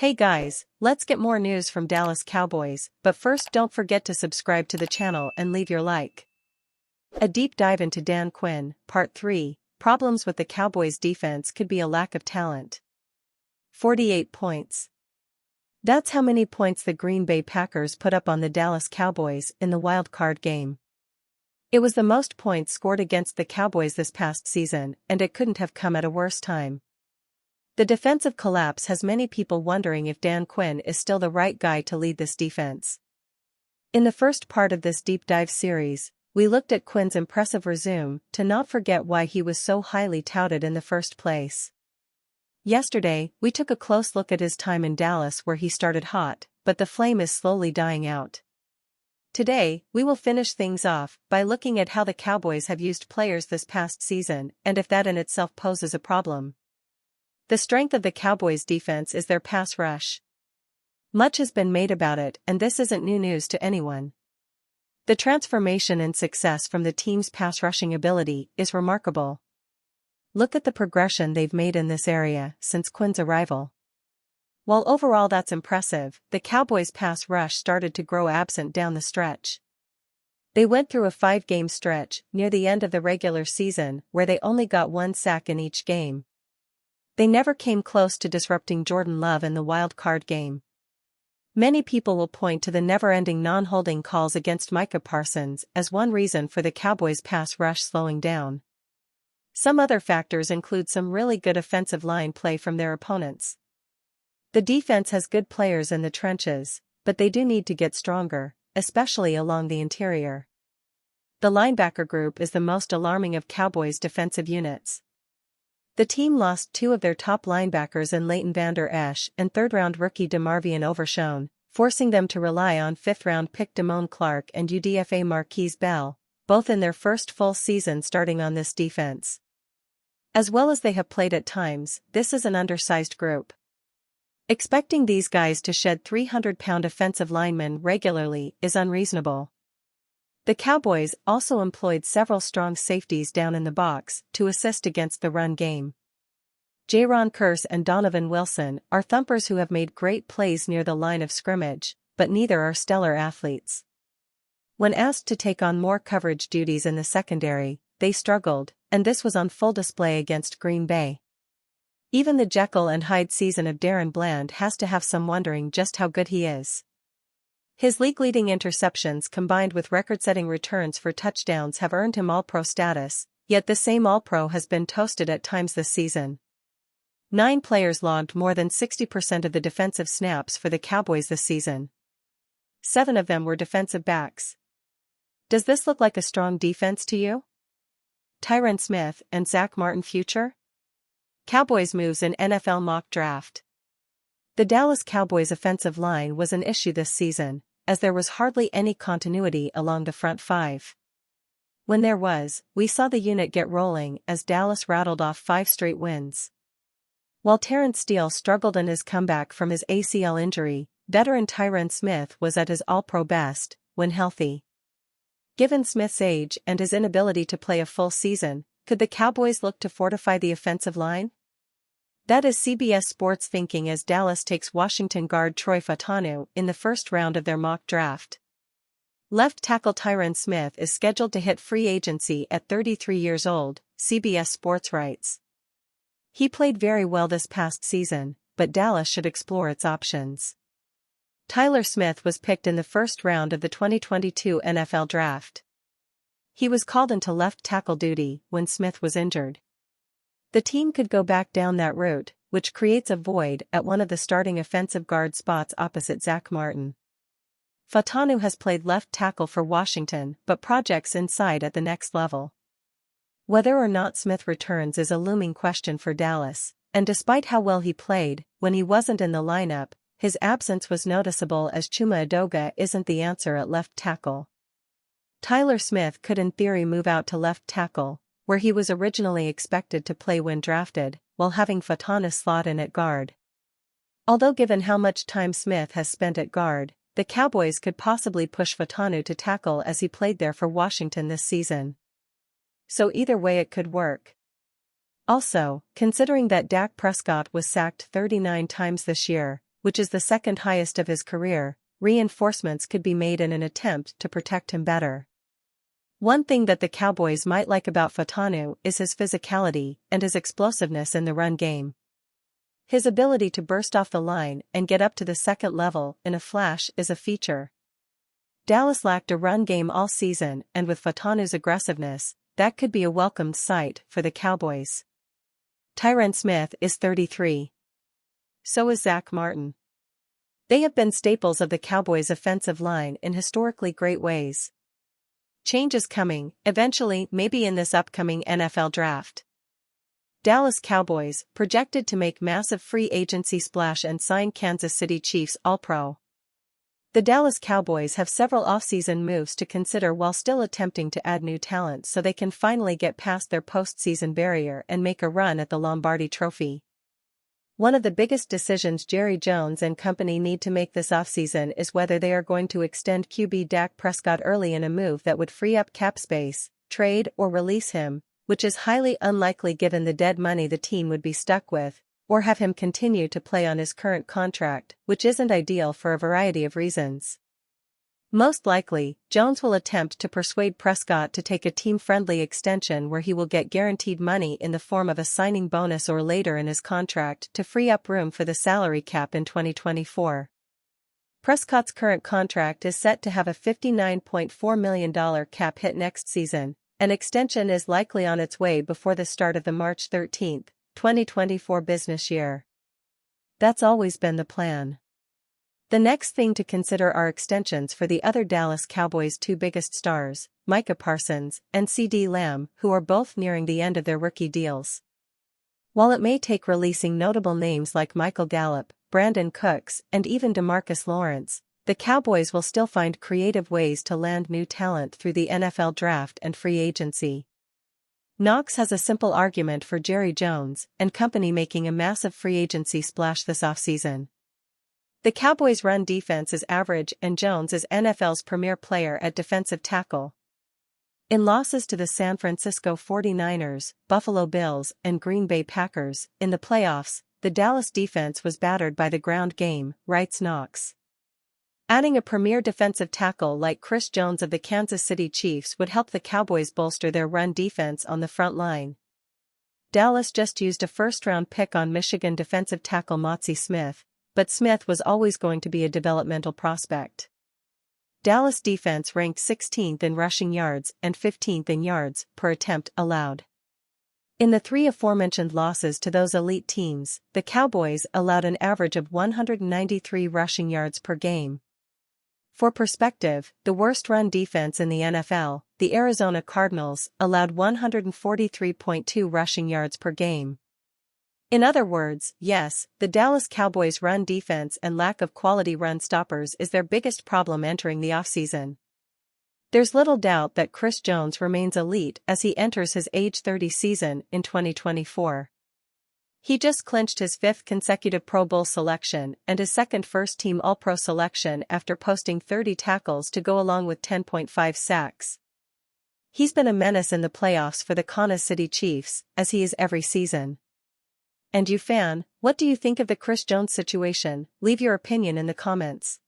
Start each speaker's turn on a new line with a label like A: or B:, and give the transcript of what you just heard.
A: Hey guys, let's get more news from Dallas Cowboys, but first don't forget to subscribe to the channel and leave your like. A deep dive into Dan Quinn, Part 3, Problems with the Cowboys defense could be a lack of talent. 48 points. That's how many points the Green Bay Packers put up on the Dallas Cowboys in the wild card game. It was the most points scored against the Cowboys this past season, and it couldn't have come at a worse time. The defensive collapse has many people wondering if Dan Quinn is still the right guy to lead this defense. In the first part of this deep dive series, we looked at Quinn's impressive resume, to not forget why he was so highly touted in the first place. Yesterday, we took a close look at his time in Dallas where he started hot, but the flame is slowly dying out. Today, we will finish things off by looking at how the Cowboys have used players this past season and if that in itself poses a problem. The strength of the Cowboys' defense is their pass rush. Much has been made about it, and this isn't new news to anyone. The transformation and success from the team's pass rushing ability is remarkable. Look at the progression they've made in this area since Quinn's arrival. While overall that's impressive, the Cowboys' pass rush started to grow absent down the stretch. They went through a 5-game stretch near the end of the regular season where they only got 1 sack in each game. They never came close to disrupting Jordan Love in the wild card game. Many people will point to the never-ending non-holding calls against Micah Parsons as one reason for the Cowboys' pass rush slowing down. Some other factors include some really good offensive line play from their opponents. The defense has good players in the trenches, but they do need to get stronger, especially along the interior. The linebacker group is the most alarming of Cowboys' defensive units. The team lost 2 of their top linebackers in Leighton Vander Esch and third-round rookie DeMarvion Overshown, forcing them to rely on fifth-round pick Damone Clark and UDFA Marquise Bell, both in their first full season starting on this defense. As well as they have played at times, this is an undersized group. Expecting these guys to shed 300-pound offensive linemen regularly is unreasonable. The Cowboys also employed several strong safeties down in the box to assist against the run game. Jaron Kearse and Donovan Wilson are thumpers who have made great plays near the line of scrimmage, but neither are stellar athletes. When asked to take on more coverage duties in the secondary, they struggled, and this was on full display against Green Bay. Even the Jekyll and Hyde season of Darren Bland has to have some wondering just how good he is. His league-leading interceptions combined with record-setting returns for touchdowns have earned him All-Pro status, yet the same All-Pro has been toasted at times this season. 9 players logged more than 60% of the defensive snaps for the Cowboys this season. 7 of them were defensive backs. Does this look like a strong defense to you? Tyron Smith and Zach Martin future? Cowboys moves in NFL mock draft. The Dallas Cowboys' offensive line was an issue this season, as there was hardly any continuity along the front 5. When there was, we saw the unit get rolling as Dallas rattled off 5 straight wins. While Terrence Steele struggled in his comeback from his ACL injury, veteran Tyron Smith was at his All-Pro best, when healthy. Given Smith's age and his inability to play a full season, could the Cowboys look to fortify the offensive line? That is CBS Sports thinking as Dallas takes Washington guard Troy Fautanu in the first round of their mock draft. Left tackle Tyron Smith is scheduled to hit free agency at 33 years old, CBS Sports writes. He played very well this past season, but Dallas should explore its options. Tyler Smith was picked in the first round of the 2022 NFL Draft. He was called into left tackle duty when Smith was injured. The team could go back down that route, which creates a void at one of the starting offensive guard spots opposite Zach Martin. Fautanu has played left tackle for Washington but projects inside at the next level. Whether or not Smith returns is a looming question for Dallas, and despite how well he played, when he wasn't in the lineup, his absence was noticeable as Chuma Edoga isn't the answer at left tackle. Tyler Smith could in theory move out to left tackle, where he was originally expected to play when drafted, while having Fautanu slot in at guard. Although given how much time Smith has spent at guard, the Cowboys could possibly push Fautanu to tackle as he played there for Washington this season. So either way it could work. Also, considering that Dak Prescott was sacked 39 times this year, which is the second highest of his career, reinforcements could be made in an attempt to protect him better. One thing that the Cowboys might like about Fataanu is his physicality and his explosiveness in the run game. His ability to burst off the line and get up to the second level in a flash is a feature. Dallas lacked a run game all season, and with Fataanu's aggressiveness, that could be a welcomed sight for the Cowboys. Tyron Smith is 33. So is Zach Martin. They have been staples of the Cowboys' offensive line in historically great ways. Change is coming, eventually, maybe in this upcoming NFL draft. Dallas Cowboys, projected to make massive free agency splash and sign Kansas City Chiefs All-Pro. The Dallas Cowboys have several offseason moves to consider while still attempting to add new talent so they can finally get past their postseason barrier and make a run at the Lombardi Trophy. One of the biggest decisions Jerry Jones and company need to make this offseason is whether they are going to extend QB Dak Prescott early in a move that would free up cap space, trade or release him, which is highly unlikely given the dead money the team would be stuck with, or have him continue to play on his current contract, which isn't ideal for a variety of reasons. Most likely, Jones will attempt to persuade Prescott to take a team-friendly extension where he will get guaranteed money in the form of a signing bonus or later in his contract to free up room for the salary cap in 2024. Prescott's current contract is set to have a $59.4 million cap hit next season. An extension is likely on its way before the start of the March 13, 2024 business year. That's always been the plan. The next thing to consider are extensions for the other Dallas Cowboys' two biggest stars, Micah Parsons and CeeDee Lamb, who are both nearing the end of their rookie deals. While it may take releasing notable names like Michael Gallup, Brandon Cooks, and even DeMarcus Lawrence, the Cowboys will still find creative ways to land new talent through the NFL draft and free agency. Knox has a simple argument for Jerry Jones and company making a massive free agency splash this offseason. The Cowboys' run defense is average and Jones is NFL's premier player at defensive tackle. In losses to the San Francisco 49ers, Buffalo Bills, and Green Bay Packers, in the playoffs, the Dallas defense was battered by the ground game, writes Knox. Adding a premier defensive tackle like Chris Jones of the Kansas City Chiefs would help the Cowboys bolster their run defense on the front line. Dallas just used a first-round pick on Michigan defensive tackle Motzie Smith, but Smith was always going to be a developmental prospect. Dallas defense ranked 16th in rushing yards and 15th in yards per attempt allowed. In the three aforementioned losses to those elite teams, the Cowboys allowed an average of 193 rushing yards per game. For perspective, the worst run defense in the NFL, the Arizona Cardinals, allowed 143.2 rushing yards per game. In other words, yes, the Dallas Cowboys' run defense and lack of quality run stoppers is their biggest problem entering the offseason. There's little doubt that Chris Jones remains elite as he enters his age 30 season in 2024. He just clinched his fifth consecutive Pro Bowl selection and his second first-team All-Pro selection after posting 30 tackles to go along with 10.5 sacks. He's been a menace in the playoffs for the Kansas City Chiefs, as he is every season. And you fan, what do you think of the Chris Jones situation? Leave your opinion in the comments.